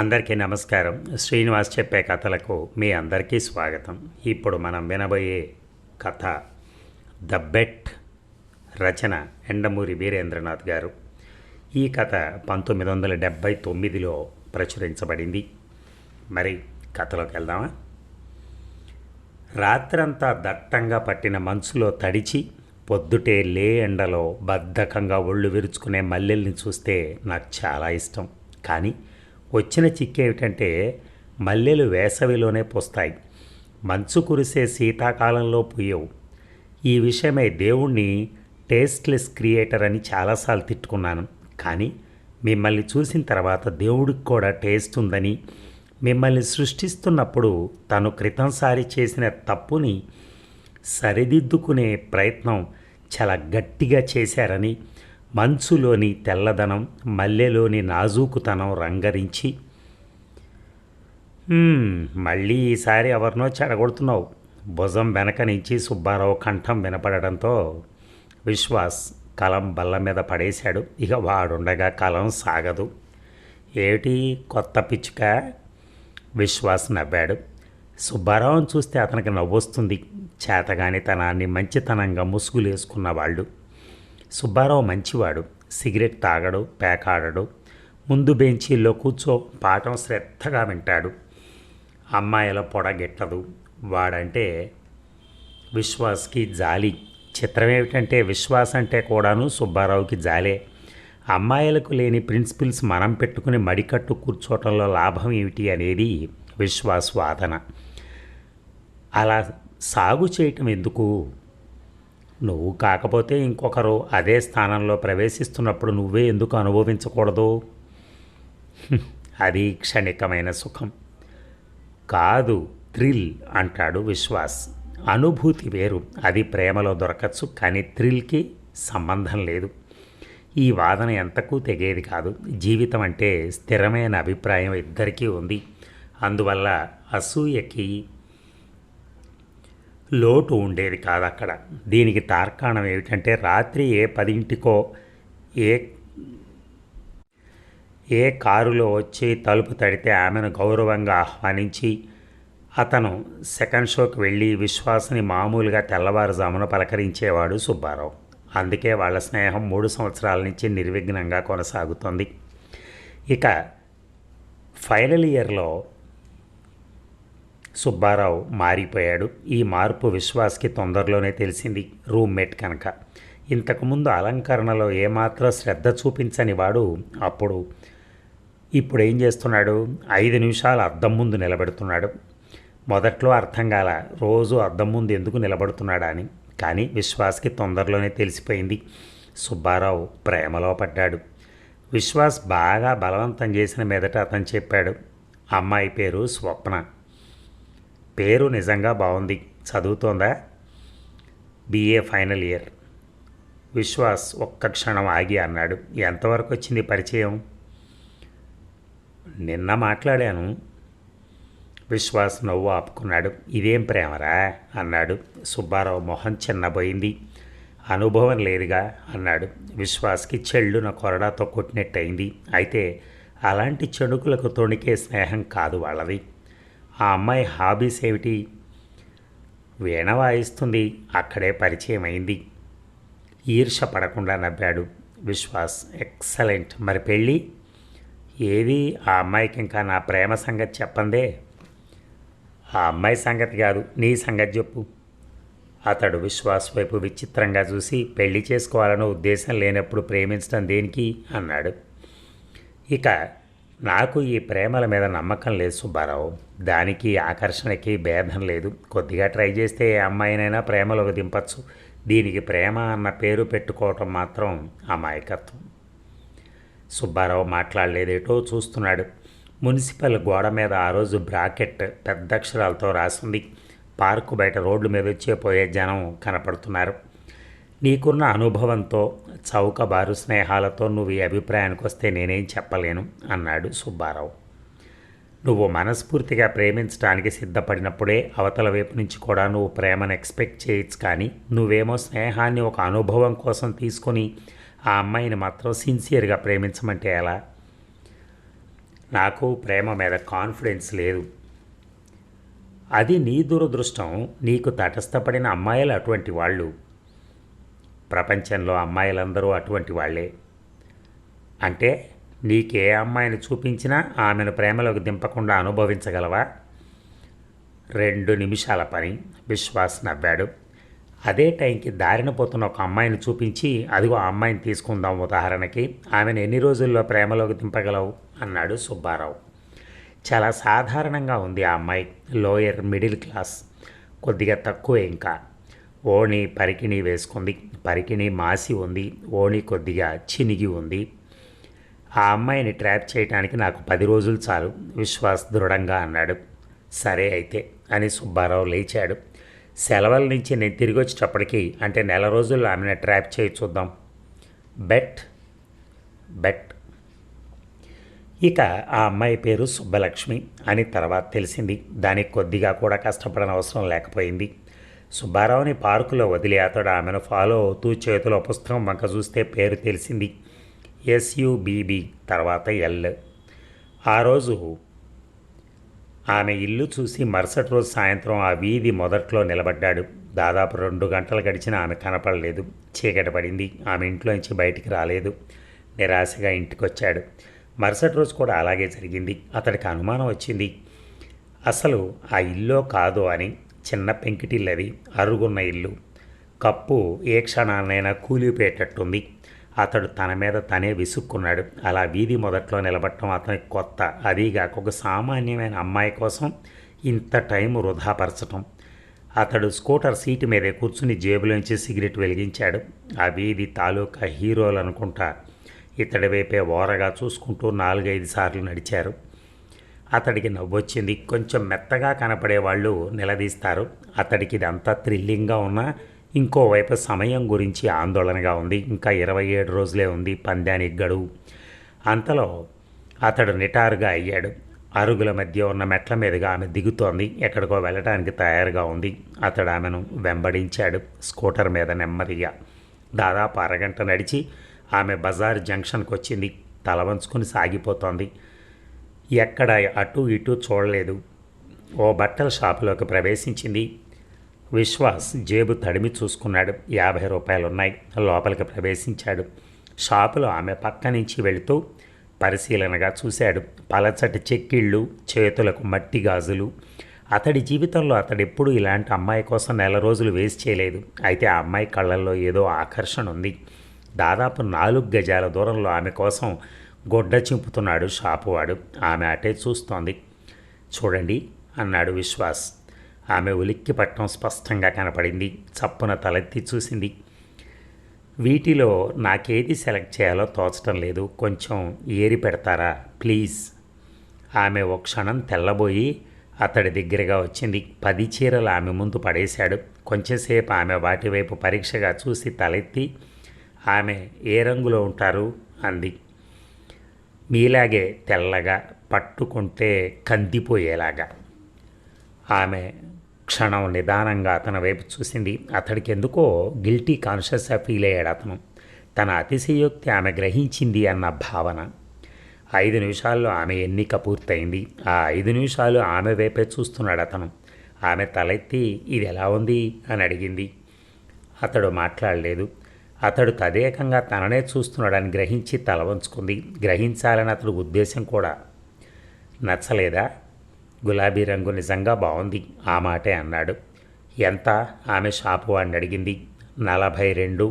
అందరికీ నమస్కారం. శ్రీనివాస్ చెప్పే కథలకు మీ అందరికీ స్వాగతం. ఇప్పుడు మనం వినబోయే కథ ద బెట్. రచన ఎండమూరి వీరేంద్రనాథ్ గారు. ఈ కథ 1979లో ప్రచురించబడింది. మరి కథలోకి వెళ్దామా? రాత్రంతా దట్టంగా పట్టిన మంచులో తడిచి పొద్దుటే ఎండలో బద్ధకంగా ఒళ్ళు విరుచుకునే మల్లెల్ని చూస్తే నాకు చాలా ఇష్టం. కానీ వచ్చిన చిక్కేమిటంటే మల్లెలు వేసవిలోనే పూస్తాయి, మంచు కురిసే శీతాకాలంలో పూయవు. ఈ విషయమై దేవుణ్ణి టేస్ట్లెస్ క్రియేటర్ అని చాలాసార్లు తిట్టుకున్నాను. కానీ మిమ్మల్ని చూసిన తర్వాత దేవుడికి కూడా టేస్ట్ ఉందని, మిమ్మల్ని సృష్టిస్తున్నప్పుడు తను క్రితంసారి చేసిన తప్పుని సరిదిద్దుకునే ప్రయత్నం చాలా గట్టిగా చేశారని, మంచులోని తెల్లదనం, మల్లెలోని నాజూకుతనం రంగరించి, మళ్ళీ ఈసారి ఎవరినో చెడగొడుతున్నావు, భుజం వెనక నుంచి సుబ్బారావు కంఠం వినపడడంతో విశ్వాస్ కలం బల్ల మీద పడేశాడు. ఇక వాడుండగా కలం సాగదు. ఏమిటి కొత్త పిచ్చుక? విశ్వాస్ నవ్వాడు. సుబ్బారావుని చూస్తే అతనికి నవ్వొస్తుంది. చేతగానితనాన్ని మంచితనంగా ముసుగులేసుకున్నవాళ్ళు. సుబ్బారావు మంచివాడు. సిగరెట్ తాగడు, పేకాడడు. ముందు బెంచీల్లో కూర్చో పాఠం శ్రద్ధగా వింటాడు. అమ్మాయిల పొడగెట్టదు. వాడంటే విశ్వాస్కి జాలి. చిత్రం ఏమిటంటే విశ్వాస్ అంటే కూడాను సుబ్బారావుకి జాలే. అమ్మాయిలకు లేని ప్రిన్సిపల్స్ మనం పెట్టుకుని మడికట్టు కూర్చోవటంలో లాభం ఏమిటి అనేది విశ్వాస్ వాదన. అలా సాగు చేయటం ఎందుకు? నువ్వు కాకపోతే ఇంకొకరు అదే స్థానంలో ప్రవేశిస్తున్నప్పుడు నువ్వే ఎందుకు అనుభవించకూడదు? అది క్షణికమైన సుఖం కాదు, థ్రిల్ అంటాడు విశ్వాస్. అనుభూతి వేరు, అది ప్రేమలో దొరకచ్చు, కానీ థ్రిల్కి సంబంధం లేదు. ఈ వాదన ఎంతకు తెగేది కాదు. జీవితం అంటే స్థిరమైన అభిప్రాయం ఇద్దరికీ ఉంది. అందువల్ల అసూయకి లోటు ఉండేది కాదు అక్కడ. దీనికి తార్కాణం ఏమిటంటే రాత్రి 10 ఏ కారులో వచ్చి తలుపు తడితే ఆమెను గౌరవంగా ఆహ్వానించి అతను సెకండ్ షోకి వెళ్ళి విశ్వాస్ని మామూలుగా తెల్లవారుజామున పలకరించేవాడు సుబ్బారావు. అందుకే వాళ్ళ స్నేహం 3 సంవత్సరాల నుంచి నిర్విఘ్నంగా కొనసాగుతుంది. ఇక ఫైనల్ ఇయర్లో సుబ్బారావు మారిపోయాడు. ఈ మార్పు విశ్వాస్కి తొందరలోనే తెలిసింది, రూమ్మేట్ కనుక. ఇంతకుముందు అలంకరణలో ఏమాత్రం శ్రద్ధ చూపించని వాడు ఇప్పుడు ఏం చేస్తున్నాడు? 5 నిమిషాలు అద్దం ముందు నిలబెడుతున్నాడు. మొదట్లో అర్థం కాల, రోజు అద్దం ముందు ఎందుకు నిలబడుతున్నాడా అని. కానీ విశ్వాస్కి తొందరలోనే తెలిసిపోయింది, సుబ్బారావు ప్రేమలో పడ్డాడు. విశ్వాస్ బాగా బలవంతం చేసిన మీదట అతను చెప్పాడు, అమ్మాయి పేరు స్వప్న. పేరు నిజంగా బాగుంది. చదువుతోందా? BA final year. విశ్వాస్ ఒక్క క్షణం ఆగి అన్నాడు, ఎంతవరకు వచ్చింది పరిచయం? నిన్న మాట్లాడాను. విశ్వాస్ నవ్వు ఆపుకున్నాడు. ఇదేం ప్రేమరా అన్నాడు. సుబ్బారావు మొహం చిన్నబోయింది. అనుభవం లేదుగా అన్నాడు. విశ్వాస్కి చెల్లున కొరడాతో కొట్టినట్టయింది. అయితే అలాంటి చెడుకులకు తొణికే స్నేహం కాదు వాళ్ళది. ఆ అమ్మాయి హాబీస్ ఏమిటి? వీణ వాయిస్తుంది. అక్కడే పరిచయం అయింది. ఈర్ష పడకుండా నవ్వాడు విశ్వాస్. ఎక్సలెంట్. మరి పెళ్ళి ఏది? ఆ అమ్మాయికి ఇంకా నా ప్రేమ సంగతి చెప్పందే. ఆ అమ్మాయి సంగతి కాదు, నీ సంగతి చెప్పు. అతడు విశ్వాస్ వైపు విచిత్రంగా చూసి, పెళ్లి చేసుకోవాలన్న ఉద్దేశం లేనప్పుడు ప్రేమించడం దేనికి అన్నాడు. ఇక నాకు ఈ ప్రేమల మీద నమ్మకం లేదు సుబ్బారావు. దానికి ఆకర్షణకి భేదం లేదు. కొద్దిగా ట్రై చేస్తే ఏ అమ్మాయినైనా ప్రేమలోకి దింపచ్చు. దీనికి ప్రేమ అన్న పేరు పెట్టుకోవటం మాత్రం అమాయకత్వం. సుబ్బారావు మాట్లాడలేదేటో చూస్తున్నాడు. మున్సిపల్ గోడ మీద ఆ రోజు బ్రాకెట్ పెద్ద అక్షరాలతో రాసింది. పార్కు బయట రోడ్ల మీద వచ్చే పోయే జనం కనపడుతున్నారు. నీకున్న అనుభవంతో, చౌకబారు స్నేహాలతో నువ్వు ఈ అభిప్రాయానికి వస్తే నేనేం చెప్పలేను అన్నాడు సుబ్బారావు. నువ్వు మనస్ఫూర్తిగా ప్రేమించడానికి సిద్ధపడినప్పుడే అవతల వైపు నుంచి కూడా నువ్వు ప్రేమను ఎక్స్పెక్ట్ చేయొచ్చు. కానీ నువ్వేమో స్నేహాన్ని ఒక అనుభవం కోసం తీసుకొని ఆ అమ్మాయిని మాత్రం సిన్సియర్గా ప్రేమించమంటే ఎలా? నాకు ప్రేమ మీద కాన్ఫిడెన్స్ లేదు. అది నీ దురదృష్టం. నీకు తటస్థపడిన అమ్మాయిలు అటువంటి వాళ్ళు. ప్రపంచంలో అమ్మాయిలందరూ అటువంటి వాళ్ళే. అంటే నీకే అమ్మాయిని చూపించినా ఆమెను ప్రేమలోకి దింపకుండా అనుభవించగలవా? 2 నిమిషాల పని. విశ్వాస్ నవ్వాడు. అదే టైంకి దారిన పోతున్న ఒక అమ్మాయిని చూపించి, అదిగో ఆ అమ్మాయిని తీసుకుందాం ఉదాహరణకి, ఆమెను ఎన్ని రోజుల్లో ప్రేమలోకి దింపగలవు అన్నాడు సుబ్బారావు. చాలా సాధారణంగా ఉంది ఆ అమ్మాయి. లోయర్ మిడిల్ క్లాస్, కొద్దిగా తక్కువే. ఇంకా ఓణి పరికిణి వేసుకుంది. పరికిణి మాసి ఉంది, ఓణి కొద్దిగా చినిగి ఉంది. ఆ అమ్మాయిని ట్రాప్ చేయడానికి నాకు 10 రోజులు చాలు, విశ్వాస్ దృఢంగా అన్నాడు. సరే అయితే అని సుబ్బారావు లేచాడు. సెలవుల నుంచి నేను తిరిగి వచ్చేటప్పటికి, అంటే నెల రోజుల్లో ఆమెను ట్రాప్ చేయి చూద్దాం. Bet bet. ఇక ఆ అమ్మాయి పేరు సుబ్బలక్ష్మి అని తర్వాత తెలిసింది. దానికి కొద్దిగా కూడా కష్టపడని అవసరం లేకపోయింది. సుబ్బారావుని పార్కులో వదిలి అతడు ఆమెను ఫాలో అవుతూ చేతిలో పుస్తకం వంక చూస్తే పేరు తెలిసింది. SUBB తర్వాత L. ఆ రోజు ఆమె ఇల్లు చూసి మరుసటి రోజు సాయంత్రం ఆ వీధి మొదట్లో నిలబడ్డాడు. దాదాపు 2 గంటలు గడిచినా ఆమె కనపడలేదు. చీకటి పడింది. ఆమె ఇంట్లోంచి బయటికి రాలేదు. నిరాశగా ఇంటికొచ్చాడు. మరుసటి రోజు కూడా అలాగే జరిగింది. అతడికి అనుమానం వచ్చింది, అసలు ఆ ఇల్లో కాదో అని. చిన్న పెంకిటిల్లది, అరుగున్న ఇల్లు. కప్పు ఏ క్షణాన్నైనా కూలిపోయేటట్టుంది. అతడు తన మీద తనే విసుక్కున్నాడు. అలా వీధి మొదట్లో నిలబడటం అతనికి కొత్త. అదీగాక ఒక సామాన్యమైన అమ్మాయి కోసం ఇంత టైం వృధాపరచటం. అతడు స్కూటర్ సీటు మీదే కూర్చుని జేబులోంచి సిగరెట్ వెలిగించాడు. ఆ వీధి తాలూకా హీరోలు అనుకుంటా ఇతడి వైపే ఓరగా చూసుకుంటూ 4-5 సార్లు నడిచారు. అతడికి నవ్వొచ్చింది. కొంచెం మెత్తగా కనపడే వాళ్ళు నిలదీస్తారు. అతడికి ఇదంతా థ్రిల్లింగ్గా ఉన్నా ఇంకోవైపు సమయం గురించి ఆందోళనగా ఉంది. ఇంకా 27 రోజులే ఉంది పందానికి గడువు. అంతలో అతడు నిటారుగా అయ్యాడు. అరుగుల మధ్య ఉన్న మెట్ల మీదుగా ఆమె దిగుతోంది. ఎక్కడికో వెళ్ళటానికి తయారుగా ఉంది. అతడు ఆమెను వెంబడించాడు స్కూటర్ మీద నెమ్మదిగా. దాదాపు అరగంట నడిచి ఆమె బజార్ జంక్షన్కి వచ్చింది. తల వంచుకొని సాగిపోతోంది. ఎక్కడ అటు ఇటు చూడలేదు. ఓ బట్టల షాపులోకి ప్రవేశించింది. విశ్వాస్ జేబు తడిమి చూసుకున్నాడు. 50 రూపాయలున్నాయి. లోపలికి ప్రవేశించాడు. షాపులో ఆమె పక్క నుంచి వెళుతూ పరిశీలనగా చూశాడు. పలచటి చెక్కిళ్ళు, చేతులకు మట్టి గాజులు. అతడి జీవితంలో అతడెప్పుడూ ఇలాంటి అమ్మాయి కోసం నెల రోజులు వేస్ట్ చేయలేదు. అయితే ఆ అమ్మాయి కళ్ళల్లో ఏదో ఆకర్షణ ఉంది. దాదాపు 4 గజాల దూరంలో ఆమె కోసం గొడ్డ చింపుతున్నాడు షాపువాడు. ఆమె అటే చూస్తోంది. చూడండి అన్నాడు విశ్వాస్. ఆమె ఉలిక్కి పట్టడం స్పష్టంగా కనపడింది. చప్పున తలెత్తి చూసింది. వీటిలో నాకేది సెలెక్ట్ చేయాలో తోచటం లేదు, కొంచెం ఏరి పెడతారా ప్లీజ్. ఆమె ఓ క్షణం తెల్లబోయి అతడి దగ్గరగా వచ్చింది. 10 చీరలు ఆమె ముందు పడేశాడు. కొంచెంసేపు ఆమె వాటి వైపు పరీక్షగా చూసి తలెత్తి, ఆమె ఏ రంగులో ఉంటారు అంది. మీలాగే తెల్లగా, పట్టుకుంటే కందిపోయేలాగా. ఆమె క్షణం నిదానంగా అతని వైపు చూసింది. అతడికి ఎందుకో గిల్టీ కాన్షియస్గా ఫీల్ అయ్యాడు అతను. తన అతిశయోక్తి ఆమె గ్రహించింది అన్న భావన. 5 నిమిషాల్లో ఆమె ఎన్నిక పూర్తయింది. ఆ 5 నిమిషాలు ఆమె వైపే చూస్తున్నాడు అతను. ఆమె తలెత్తి ఇది ఎలా ఉంది అని అడిగింది. అతడు మాట్లాడలేదు. అతడు తదేకంగా తననే చూస్తున్నాడని గ్రహించి తల వంచుకుంది. గ్రహించాలని అతడు ఉద్దేశం కూడా. నచ్చలేదా? గులాబీ రంగు నిజంగా బాగుంది, ఆ మాటే అన్నాడు. ఎంత? ఆమె షాపు వాడిని అడిగింది. 42.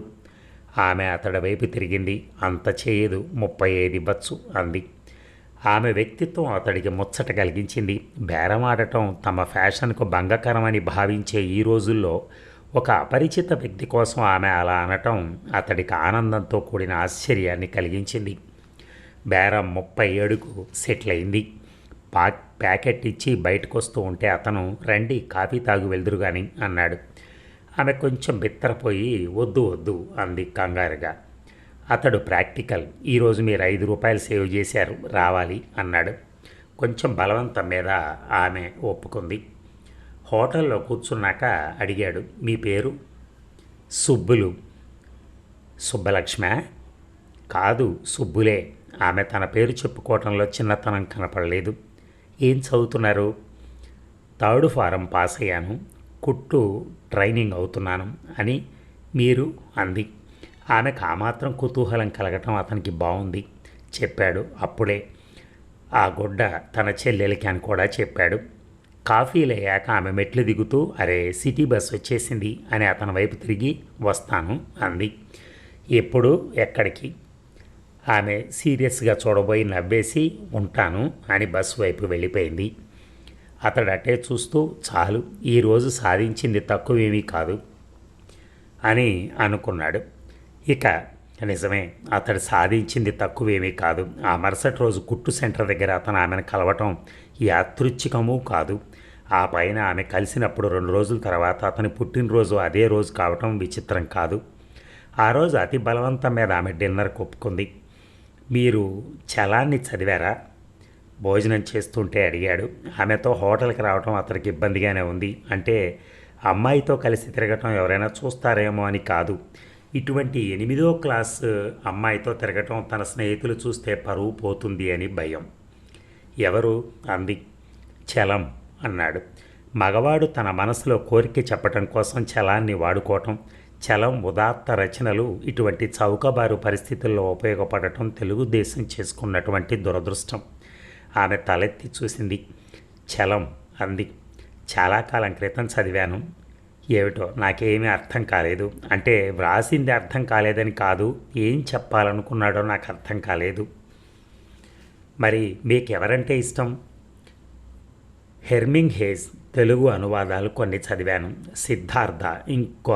ఆమె అతడి వైపు తిరిగింది. అంత చేయదు, 35 ఇవ్వచ్చు అంది. ఆమె వ్యక్తిత్వం అతడికి ముచ్చట కలిగించింది. బేరమాడటం తమ ఫ్యాషన్కు భంగకరమని భావించే ఈ రోజుల్లో ఒక అపరిచిత వ్యక్తి కోసం ఆమె అలా అనటం అతడికి ఆనందంతో కూడిన ఆశ్చర్యాన్ని కలిగించింది. బేరం 37కు సెటిల్ అయింది. ప్యాకెట్ ఇచ్చి బయటకు వస్తూ ఉంటే అతను రండి కాఫీ తాగు వెళ్దురు కానీ అన్నాడు. ఆమె కొంచెం బిత్తరపోయి వద్దు వద్దు అంది కంగారుగా. అతడు ప్రాక్టికల్. ఈరోజు మీరు 5 రూపాయలు సేవ్ చేశారు, రావాలి అన్నాడు. కొంచెం బలవంతం మీద ఆమె ఒప్పుకుంది. హోటల్లో కూర్చున్నాక అడిగాడు, మీ పేరు? సుబ్బులు. సుబ్బలక్ష్మ? కాదు, సుబ్బులే ఆమె తన పేరు చెప్పుకోవటంలో చిన్నతనం కనపడలేదు. ఏం చదువుతున్నారు? థర్డ్ ఫారం పాస్ అయ్యాను, కుట్టు ట్రైనింగ్ అవుతున్నాను అని. మీరు అంది. ఆమెకు ఆ మాత్రం కుతూహలం కలగటం అతనికి బాగుంది. చెప్పాడు అప్పుడే. ఆ గుడ్డ తన చెల్లెలికి అని కూడా చెప్పాడు. కాఫీలు అయ్యాక ఆమె మెట్లు దిగుతూ, అరే సిటీ బస్ వచ్చేసింది అని అతని వైపు తిరిగి, వస్తాను అంది. ఎప్పుడు, ఎక్కడికి? ఆమె సీరియస్గా చూడబోయి నవ్వేసి, ఉంటాను అని బస్సు వైపు వెళ్ళిపోయింది. అతడు అటే చూస్తూ, చాలు, ఈరోజు సాధించింది తక్కువేమీ కాదు అని అనుకున్నాడు. ఇక నిజమే, అతడు సాధించింది తక్కువేమీ కాదు. ఆ మరుసటి రోజు కుట్టు సెంటర్ దగ్గర అతను ఆమెను కలవటం యాదృచ్ఛికమూ కాదు. ఆ పైన ఆమె కలిసినప్పుడు 2 రోజుల తర్వాత అతని పుట్టినరోజు అదే రోజు కావటం విచిత్రం కాదు. ఆ రోజు అతి బలవంతం మీద ఆమె డిన్నర్కి ఒప్పుకుంది. మీరు చలాన్ని చదివారా? భోజనం చేస్తుంటే అడిగాడు. ఆమెతో హోటల్కి రావటం అతనికి ఇబ్బందిగానే ఉంది. అంటే అమ్మాయితో కలిసి తిరగటం ఎవరైనా చూస్తారేమో అని కాదు. ఇటువంటి 8వ క్లాసు అమ్మాయితో తిరగటం తన స్నేహితులు చూస్తే పరువు పోతుంది అని భయం. ఎవరు అంది. చలం అన్నాడు. మగవాడు తన మనసులో కోరిక చెప్పటం కోసం చలాన్ని వాడుకోవటం, చలం ఉదాత్త రచనలు ఇటువంటి చౌకబారు పరిస్థితుల్లో ఉపయోగపడటం తెలుగుదేశం చేసుకున్నటువంటి దురదృష్టం. ఆమె తలెత్తి చూసింది. చలం అంది. చాలా కాలం క్రితం చదివాను. ఏమిటో నాకేమీ అర్థం కాలేదు. అంటే వ్రాసింది అర్థం కాలేదని కాదు, ఏం చెప్పాలనుకున్నాడో నాకు అర్థం కాలేదు. మరి మీకెవరంటే ఇష్టం? హెర్మింగ్ హేజ్ తెలుగు అనువాదాలు కొన్ని చదివాను. సిద్ధార్థ, ఇంకో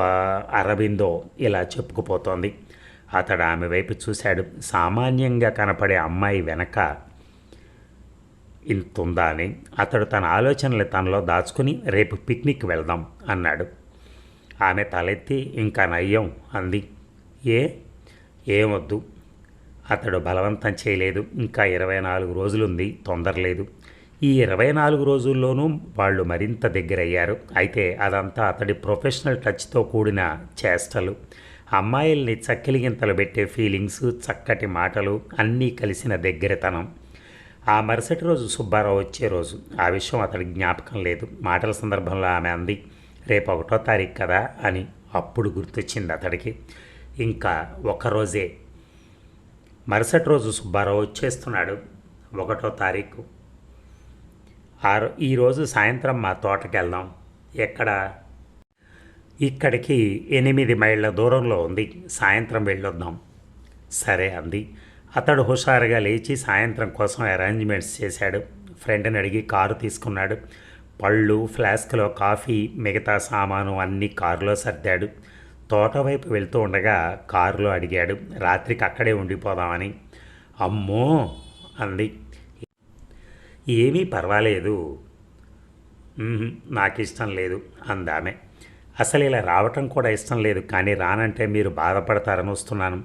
అరబిందో ఇలా చెప్పుకుపోతోంది. అతడు ఆమె వైపు చూశాడు. సామాన్యంగా కనపడే అమ్మాయి వెనక ఇంతుందా అని. అతడు తన ఆలోచనలు తనలో దాచుకుని, రేపు పిక్నిక్ వెళ్దాం అన్నాడు. ఆమె తలెత్తి, ఇంకా నయ్యం అంది. ఏమొద్దు. అతడు బలవంతం చేయలేదు. ఇంకా 24 రోజులుంది, తొందరలేదు. ఈ 24 రోజుల్లోనూ వాళ్ళు మరింత దగ్గరయ్యారు. అయితే అదంతా అతడి ప్రొఫెషనల్ టచ్తో కూడిన చేష్టలు, అమ్మాయిల్ని చక్కిలిగింతలు పెట్టే ఫీలింగ్స్, చక్కటి మాటలు అన్నీ కలిసిన దగ్గరతనం. ఆ మరుసటి రోజు సుబ్బారావు వచ్చే రోజు. ఆ విషయం అతడికి జ్ఞాపకం లేదు. మాటల సందర్భంలో ఆమె అంది, రేపు 1వ తారీఖు కదా అని. అప్పుడు గుర్తొచ్చింది అతడికి. ఇంకా ఒకరోజే. మరుసటి రోజు సుబ్బారావు వచ్చేస్తున్నాడు. 1వ తారీఖు. ఈరోజు సాయంత్రం మా తోటకి వెళ్దాం. ఎక్కడ? ఇక్కడికి 8 మైళ్ళ దూరంలో ఉంది. సాయంత్రం వెళ్ళొద్దాం. సరే అంది. అతడు హుషారుగా లేచి సాయంత్రం కోసం అరేంజ్మెంట్స్ చేశాడు. ఫ్రెండ్ని అడిగి కారు తీసుకున్నాడు. పళ్ళు, ఫ్లాస్క్లో కాఫీ, మిగతా సామాను అన్నీ కారులో సర్దాడు. తోట వైపు వెళ్తూ ఉండగా కారులో అడిగాడు, రాత్రికి అక్కడే ఉండిపోదామని. అమ్మో అంది. ఏమీ పర్వాలేదు. నాకు ఇష్టం లేదు అందామె. అసలు ఇలా రావటం కూడా ఇష్టం లేదు, కానీ రానంటే మీరు బాధపడతారని వస్తున్నాను.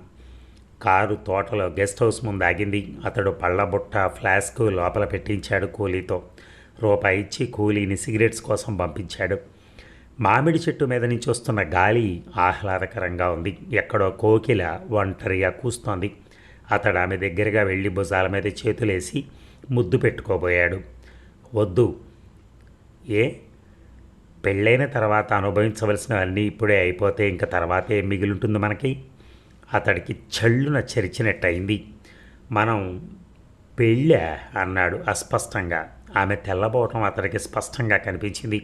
కారు తోటలో గెస్ట్ హౌస్ ముందు ఆగింది. అతడు పళ్ళబుట్ట, ఫ్లాస్క్ లోపల పెట్టించాడు. కూలీతో రూపాయి ఇచ్చి కూలీని సిగరెట్స్ కోసం పంపించాడు. మామిడి చెట్టు మీద నుంచి వస్తున్న గాలి ఆహ్లాదకరంగా ఉంది. ఎక్కడో కోకిల ఒంటరిగా కూస్తోంది. అతడు ఆమె దగ్గరగా వెళ్ళి భుజాల మీద చేతులేసి ముద్దు పెట్టుకోబోయాడు. వద్దు. ఏ? పెళ్ళైన తర్వాత అనుభవించవలసినవన్నీ ఇప్పుడే అయిపోతే ఇంక తర్వాత ఏం మిగిలింటుంది మనకి? అతడికి చళ్ళున చెరిచినట్టయింది. మనం పెళ్ళా అన్నాడు అస్పష్టంగా. ఆమె తెల్లబోవటం అతడికి స్పష్టంగా కనిపించింది.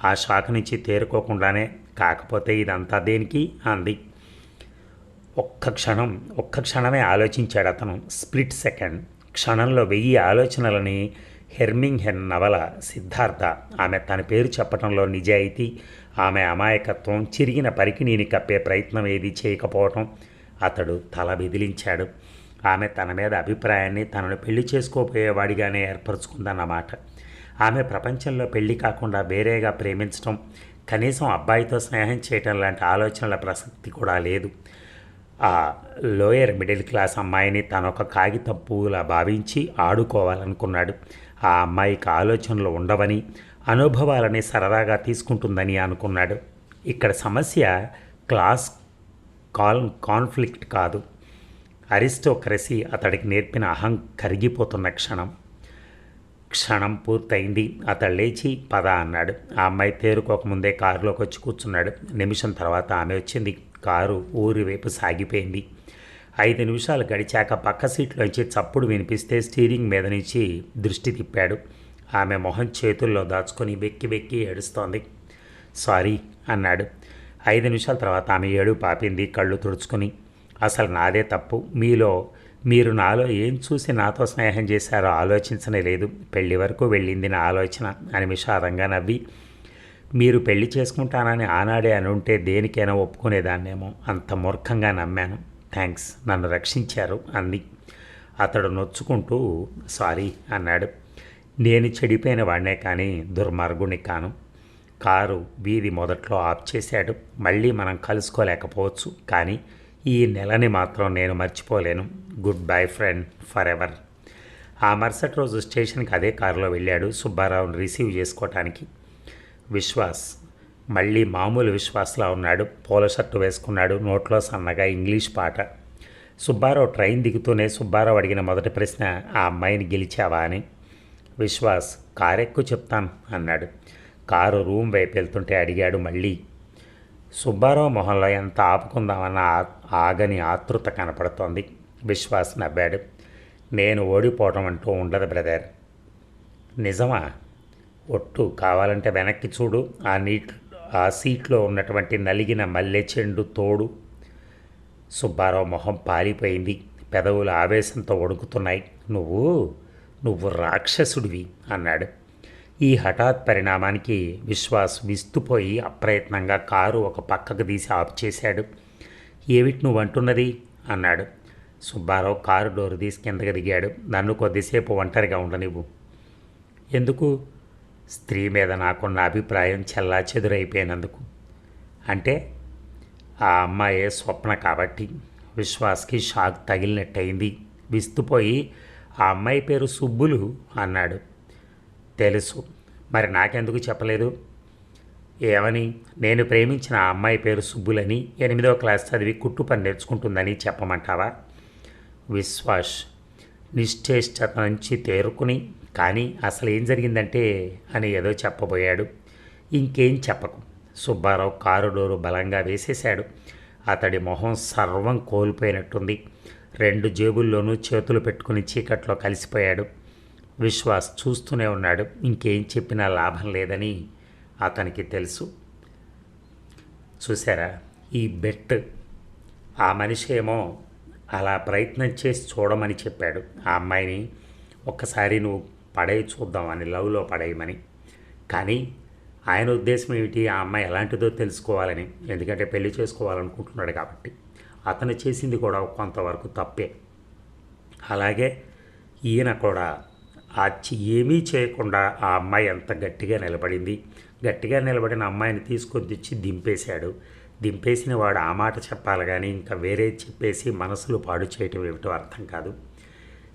ఆ షాక్ నుంచి తేరుకోకుండానే, కాకపోతే ఇదంతా దేనికి అంది. ఒక్క క్షణమే ఆలోచించాడు అతను. Split second. క్షణంలో 1000 ఆలోచనలని. హెర్మింగ్ హెన్ నవల సిద్ధార్థ. ఆమె తన పేరు చెప్పటంలో నిజాయితీ, ఆమె అమాయకత్వం, చిరిగిన పరికిణీని కప్పే ప్రయత్నం ఏది చేయకపోవటం. అతడు తల బెదిలించాడు. ఆమె తన మీద అభిప్రాయాన్ని తనను పెళ్లి చేసుకోపోయేవాడిగానే ఏర్పరచుకుందన్నమాట. ఆమె ప్రపంచంలో పెళ్లి కాకుండా వేరేగా ప్రేమించడం, కనీసం అబ్బాయితో స్నేహం చేయటం లాంటి ఆలోచనల ప్రసక్తి కూడా లేదు. ఆ లోయర్ మిడిల్ క్లాస్ అమ్మాయిని తనొక కాగితం పువ్వులా భావించి ఆడుకోవాలనుకున్నాడు. ఆ అమ్మాయికి ఆలోచనలు ఉండవని, అనుభవాలని సరదాగా తీసుకుంటుందని అనుకున్నాడు. ఇక్కడ సమస్య క్లాస్ కాన్ఫ్లిక్ట్ కాదు, అరిస్టోక్రసీ అతడికి నేర్పిన అహం కరిగిపోతున్న క్షణం పూర్తయింది. అతడు లేచి పద అన్నాడు. ఆ అమ్మాయి తేరుకోకముందే కారులోకి వచ్చి కూర్చున్నాడు. నిమిషం తర్వాత ఆమె వచ్చింది. కారు ఊరి వైపు సాగిపోయింది. 5 నిమిషాలు గడిచాక పక్క సీట్లోంచి చప్పుడు వినిపిస్తే స్టీరింగ్ మీద నుంచి దృష్టి తిప్పాడు. ఆమె మొహం చేతుల్లో దాచుకొని వెక్కి వెక్కి ఏడుస్తోంది. సారీ అన్నాడు. 5 నిమిషాల తర్వాత ఆమె ఏడు పాపింది కళ్ళు తుడుచుకుని. అసలు నాదే తప్పు. మీరు నాలో ఏం చూసి నాతో స్నేహం చేశారో ఆలోచించనే లేదు. పెళ్లి వరకు వెళ్ళింది నా ఆలోచన అని విషాదంగా నవ్వి, మీరు పెళ్లి చేసుకుంటానని ఆనాడే అని ఉంటే దేనికైనా ఒప్పుకునేదాన్నేమో. అంత మూర్ఖంగా నమ్మాను. థ్యాంక్స్, నన్ను రక్షించారు అంది. అతడు నొచ్చుకుంటూ సారీ అన్నాడు. నేను చెడిపోయిన వాడినే కానీ దుర్మార్గుని కాను. కారు వీధి మొదట్లో ఆఫ్ చేశాడు. మళ్ళీ మనం కలుసుకోలేకపోవచ్చు, కానీ ఈ నెలని మాత్రం నేను మర్చిపోలేను. Good bye friend for ever. ఆ మరుసటి రోజు స్టేషన్కి అదే కారులో వెళ్ళాడు సుబ్బారావుని రిసీవ్ చేసుకోవటానికి. విశ్వాస్ మళ్ళీ మామూలు విశ్వాస్లా ఉన్నాడు. పూల షర్టు వేసుకున్నాడు. నోట్లో సన్నగా ఇంగ్లీష్ పాట. సుబ్బారావు ట్రైన్ దిగుతూనే సుబ్బారావు అడిగిన మొదటి ప్రశ్న, ఆ అమ్మాయిని గెలిచావా అని. విశ్వాస్ కారెక్కు చెప్తాను అన్నాడు. కారు రూమ్ వైపు వెళ్తుంటే అడిగాడు మళ్ళీ. సుబ్బారావు మొహంలో ఎంత ఆపుకుందామన్న ఆగని ఆతృత కనపడుతోంది. విశ్వాస్ నవ్వాడు. నేను ఓడిపోవటం అంటూ ఉండదు బ్రదర్. నిజమా? ఒట్టు. కావాలంటే వెనక్కి చూడు. ఆ సీట్లో ఉన్నటువంటి నలిగిన మల్లె చెండు తోడు. సుబ్బారావు మొహం పాలిపోయింది. పెదవులు ఆవేశంతో వణుకుతున్నాయి. నువ్వు రాక్షసుడివి అన్నాడు. ఈ హఠాత్ పరిణామానికి విశ్వాస్ విస్తుపోయి అప్రయత్నంగా కారు ఒక పక్కకు తీసి ఆఫ్ చేశాడు. ఏమిటి నువ్వు అంటున్నది అన్నాడు. సుబ్బారావు కారు డోరు తీసి కిందకి దిగాడు. నన్ను కొద్దిసేపు ఒంటరిగా ఉండనివ్వు. ఎందుకు? స్త్రీ మీద నాకున్న అభిప్రాయం చెల్లా చెదురైపోయినందుకు. అంటే ఆ అమ్మాయే స్వప్న కాబట్టి. విశ్వాస్కి షాక్ తగిలినట్టయింది. విస్తుపోయి ఆ అమ్మాయి పేరు సుబ్బులు అన్నాడు. తెలుసు, మరి నాకెందుకు చెప్పలేదు? ఏమని? నేను ప్రేమించిన ఆ అమ్మాయి పేరు సుబ్బులని, 8వ క్లాస్ చదివి కుట్టు పని నేర్చుకుంటుందని చెప్పమంటావా? విశ్వాస్ నిశ్చేష్టత నుంచి తేరుకుని, కానీ అసలు ఏం జరిగిందంటే అని ఏదో చెప్పబోయాడు. ఇంకేం చెప్పకు. సుబ్బారావు కారు డోరు బలంగా వేసేశాడు. అతడి మొహం సర్వం కోల్పోయినట్టుంది. 2 జేబుల్లోనూ చేతులు పెట్టుకుని చీకట్లో కలిసిపోయాడు. విశ్వాస్ చూస్తూనే ఉన్నాడు. ఇంకేం చెప్పినా లాభం లేదని అతనికి తెలుసు. చూసారా ఈ బెట్? ఆ మనిషి ఏమో అలా ప్రయత్నం చేసి చూడమని చెప్పాడు ఆ అమ్మాయిని. ఒక్కసారి నువ్వు పడేయి చూద్దామని, లవ్లో పడేయమని. కానీ ఆయన ఉద్దేశం ఏమిటి? ఆ అమ్మాయి ఎలాంటిదో తెలుసుకోవాలని. ఎందుకంటే పెళ్లి చేసుకోవాలనుకుంటున్నాడు కాబట్టి. అతను చేసింది కూడా కొంతవరకు తప్పే. అలాగే ఈయన కూడా ఏమీ చేయకుండా ఆ అమ్మాయి ఎంత గట్టిగా నిలబడింది. గట్టిగా నిలబడిన అమ్మాయిని తీసుకొని తెచ్చి దింపేశాడు. దింపేసిన వాడు ఆ మాట చెప్పాలి కానీ ఇంకా వేరే చెప్పేసి మనసులు పాడు చేయటం ఏమిటో అర్థం కాదు.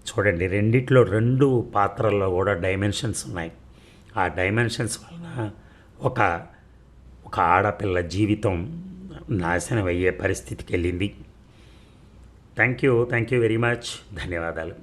చూడండి, రెండిట్లో 2 పాత్రల్లో కూడా డైమెన్షన్స్ ఉన్నాయి. ఆ డైమెన్షన్స్ వలన ఒక ఆడపిల్ల జీవితం నాశనం అయ్యే పరిస్థితికి వెళ్ళింది. Thank you very much. ధన్యవాదాలు.